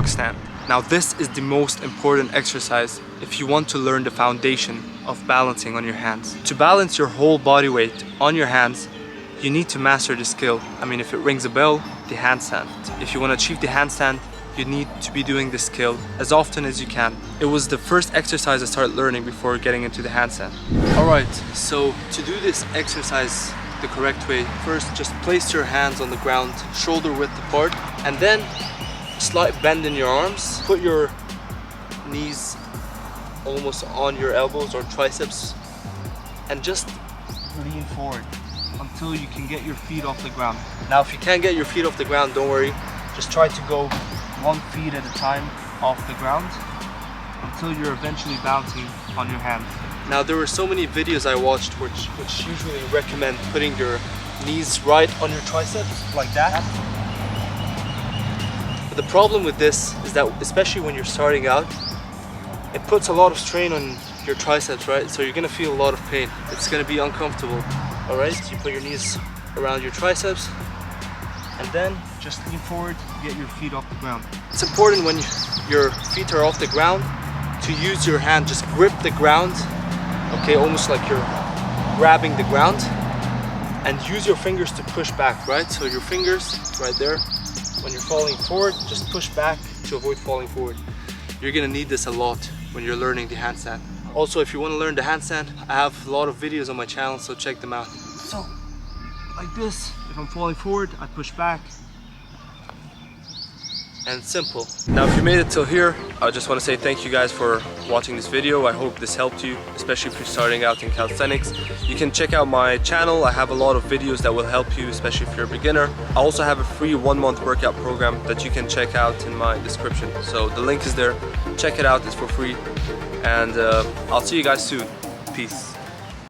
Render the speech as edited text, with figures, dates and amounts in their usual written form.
dog stand. Now this is the most important exercise if you want to learn the foundation of balancing on your hands. To balance your whole body weight on your hands, you need to master the skill. I mean, if it rings a bell, the handstand. If you want to achieve the handstand, you need to be doing the skill as often as you can. It was the first exercise I started learning before getting into the handstand. Alright, so to do this exercise the correct way, first just place your hands on the ground, shoulder width apart, and then slight bend in your arms. Put your knees almost on your elbows or triceps and just lean forward until you can get your feet off the ground. Now if you can't get your feet off the ground, don't worry, just try to go 1 foot at a time off the ground until you're eventually bouncing on your hands. Now there were so many videos I watched which usually recommend putting your knees right on your triceps like that. But the problem with this is that, especially when you're starting out, it puts a lot of strain on your triceps, right? So you're gonna feel a lot of pain. It's gonna be uncomfortable. Alright, so you put your knees around your triceps and then just lean forward, get your feet off the ground. It's important when your feet are off the ground to use your hand, just grip the ground, okay, almost like you're grabbing the ground, and use your fingers to push back, right? So your fingers right there, when you're falling forward, just push back to avoid falling forward. You're gonna need this a lot when you're learning the handstand. Also, if you want to learn the handstand, I have a lot of videos on my channel, so check them out. So, like this, if I'm falling forward, I push back. And simple. Now if you made it till here, I just want to say thank you guys for watching this video. I hope this helped you, especially if you're starting out in calisthenics. You can check out my channel. I have a lot of videos that will help you, especially if you're a beginner. I also have a free 1-month workout program that you can check out in my description. So the link is there. Check it out, it's for free. And I'll see you guys soon. Peace.